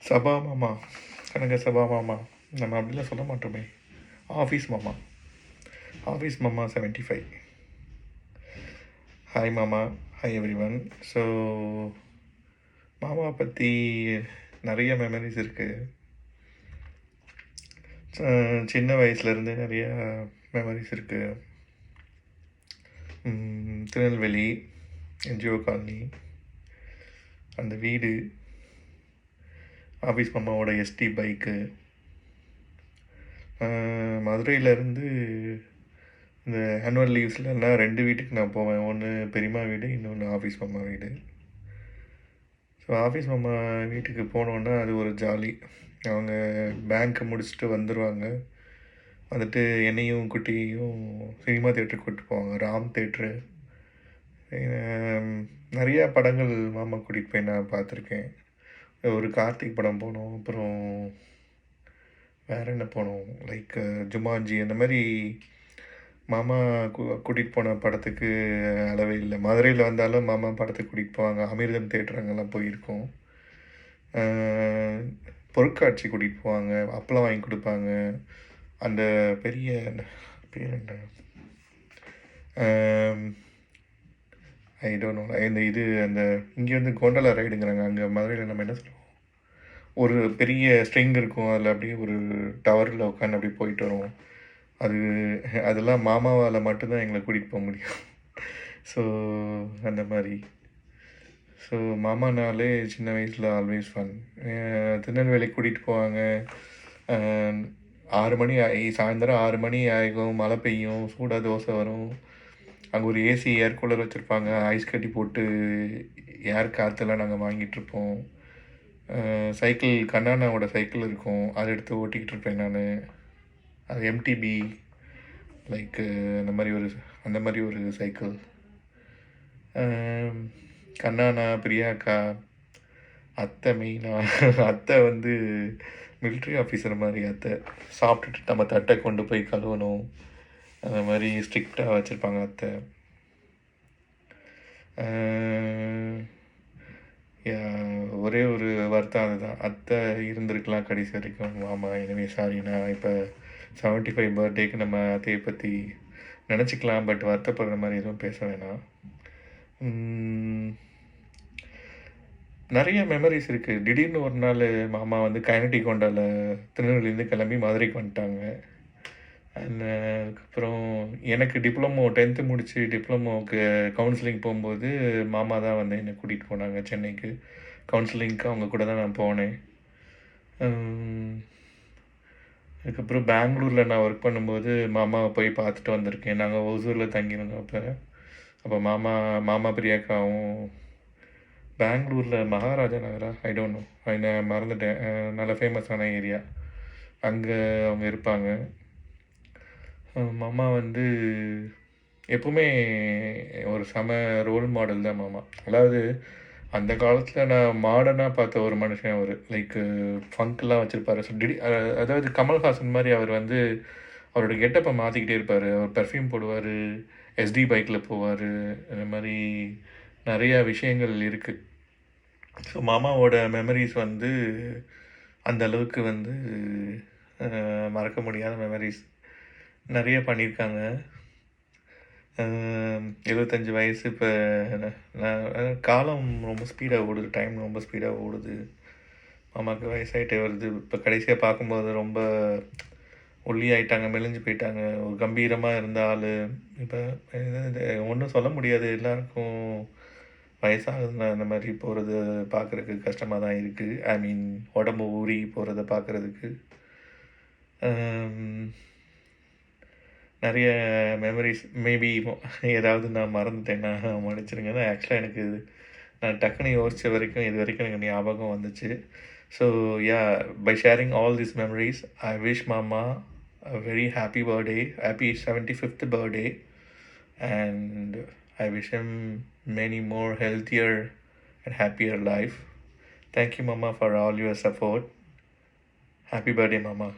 சபா மாமா, கனக சபா மாமா, நம்ம அப்படிலாம் சொல்ல மாட்டோமே. ஆஃபீஸ் மாமா, ஆஃபீஸ் மாமா 75. ஹாய் மாமா, ஹாய் எவ்ரி ஒன். ஸோ மாமா பற்றி நிறைய மெமரிஸ் இருக்குது. சின்ன வயசுலேருந்து நிறைய மெமரிஸ் இருக்குது. திருநெல்வேலி என்ஜிஓ காலனி, அந்த வீடு, ஆஃபீஸ் மாமாவோட எஸ்டி பைக்கு, மதுரையிலேருந்து இந்த ஆனுவல் லீவ்ஸ்லாம் 2 வீட்டுக்கு நான் போவேன். ஒன்று பெரியம்மா வீடு, இன்னொன்று ஆஃபீஸ் மாமா வீடு. ஸோ ஆஃபீஸ் மாமா வீட்டுக்கு போனோன்னா அது ஒரு ஜாலி. அவங்க பேங்க்கை முடிச்சுட்டு வந்துடுவாங்க. வந்துட்டு என்னையும் குட்டியும் சினிமா தேட்டருக்கு கூப்பிட்டு போவாங்க. ராம் தேட்ரு, நிறையா படங்கள் மாமா கூட்டிகிட்டு போய் நான் பார்த்துருக்கேன். ஒரு கார்த்திக் படம் போனோம். அப்புறம் வேறு என்ன போனோம், லைக் ஜுமான்ஜி, அந்த மாதிரி மாமா கூட்டிகிட்டு போன படத்துக்கு அளவே இல்லை. மதுரையில் வந்தாலும் மாமா படத்துக்கு கூட்டிகிட்டு போவாங்க. அமிர்தம் தேட்டர் அங்கெல்லாம் போயிருக்கோம். பொருட்காட்சி கூட்டிகிட்டு போவாங்க, அப்பளம் வாங்கி கொடுப்பாங்க. அந்த பெரிய பேர் என்ன, ஐ டோன்ட் நோ, இந்த இது அந்த இங்கே வந்து கோண்டலா ரைடுங்கிறாங்க. அங்கே மதுரையில் நம்ம என்ன சொல்லுவோம், ஒரு பெரிய ஸ்ட்ரிங் இருக்கும், அதில் அப்படியே ஒரு டவரில் உட்காந்து அப்படியே போயிட்டு வருவோம். அதெல்லாம் மாமாவால் மட்டும்தான் எங்களை கூட்டிகிட்டு போக முடியும். ஸோ அந்த மாதிரி. ஸோ மாமானாலே சின்ன வயசில் ஆல்வேஸ் ஃபன். திருநெல்வேலிக்கு கூட்டிகிட்டு போவாங்க. 6 மணி சாயந்தரம் 6 மணி ஆகும், மழை பெய்யும், சூடாக தோசை வரும். அங்கே ஒரு ஏசி ஏர் கூலர் வச்சுருப்பாங்க. ஐஸ் கட்டி போட்டு ஏர் காற்றுலாம் நாங்கள் வாங்கிட்டுருப்போம். சைக்கிள், கண்ணானாவோட சைக்கிள் இருக்கும், அதை எடுத்து ஓட்டிக்கிட்டு இருப்பேன் நான். அது எம்டிபி, லைக் அந்த மாதிரி ஒரு சைக்கிள். கண்ணானா, பிரியாக்கா, அத்தை மெயினாக. அத்தை வந்து மிலிட்ரி ஆஃபீஸர் மாதிரி. அத்தை சாப்பிட்டுட்டு நம்ம தட்டை கொண்டு போய் கழுவணும், அந்த மாதிரி ஸ்ட்ரிக்டாக வச்சுருப்பாங்க அத்தை. ஒரே ஒரு வருத்தம் அதுதான், அத்தை இருந்திருக்கலாம் கடைசி வரைக்கும். மாமா எனவே சாரி. நான் இப்போ 75 பர்த்டேக்கு நம்ம அத்தையை பற்றி நினச்சிக்கலாம், பட் வருத்தப்படுற மாதிரி எதுவும் பேச வேணாம். நிறைய மெமரிஸ் இருக்குது. திடீர்னு ஒரு நாள் மாமா வந்து கைனடிக் கொண்டால திருநெல்வேலியிலேருந்து கிளம்பி மதுரைக்கு வந்துட்டாங்க. அதுக்கப்புறம் எனக்கு டிப்ளமோ 10th முடித்து டிப்ளமோவுக்கு கவுன்சிலிங் போகும்போது மாமா தான் வந்து என்னை கூட்டிகிட்டு போனாங்க சென்னைக்கு. கவுன்சிலிங்க்கு அவங்க கூட தான் நான் போனேன். அதுக்கப்புறம் பெங்களூரில் நான் ஒர்க் பண்ணும்போது மாமாவை போய் பார்த்துட்டு வந்திருக்கேன். நாங்கள் ஒசூரில் தங்கியிருந்தோம். அப்போ மாமா பிரியாக்காவும் பெங்களூரில் மகாராஜா நகரா, ஐ டோன்ட் நோ, நான் மறந்துட்டேன். நல்ல ஃபேமஸான ஏரியா, அங்கே அவங்க இருப்பாங்க. மாமா வந்து எப்போவுமே ஒரு ரோல் மாடல் தான் மாமா. அதாவது அந்த காலத்தில் நான் மாடர்னாக பார்த்த ஒரு மனுஷன் அவர். லைக் ஃபங்க்லாம் வச்சுருப்பார். ஸோ அதாவது கமல்ஹாசன் மாதிரி அவர் வந்து அவரோட கெட்டப்பை மாற்றிக்கிட்டே இருப்பார். அவர் பெர்ஃப்யூம் போடுவார், எஸ்டி பைக்கில் போவார், இந்த மாதிரி நிறையா விஷயங்கள் இருக்குது. ஸோ மாமாவோட மெமரிஸ் வந்து அந்த அளவுக்கு வந்து மறக்க முடியாத மெமரிஸ் நிறைய பண்ணியிருக்காங்க. 75 வயசு. இப்போ காலம் ரொம்ப ஸ்பீடாக ஓடுது, டைம் ரொம்ப ஸ்பீடாக ஓடுது. மாமாவுக்கு வயசாகிட்டே வருது. இப்போ கடைசியாக பார்க்கும்போது ரொம்ப ஒல்லி ஆகிட்டாங்க, மெலிஞ்சு போயிட்டாங்க. ஒரு கம்பீரமாக இருந்த ஆள் இப்போ ஒன்றும் சொல்ல முடியாது. எல்லாருக்கும் வயசாகுதுன்னா அந்த மாதிரி போகிறது பார்க்குறதுக்கு கஷ்டமாக தான் இருக்குது. ஐ மீன் உடம்பு ஊறி போகிறத பார்க்குறதுக்கு. நிறைய மெமரிஸ். மேபி ஏதாவது நான் மறந்துட்டேன்னா மன்னிச்சிருங்க. ஆக்சுவலாக எனக்கு நான் டக்குன்னு யோசித்த வரைக்கும் இது வரைக்கும் எனக்கு ஞாபகம் வந்துச்சு. So by sharing all these memories, I wish மாமா a very happy birthday, happy 75th birthday, and I wish him many more healthier and happier life. Thank you, Mama, for all your support. Happy birthday, Mama.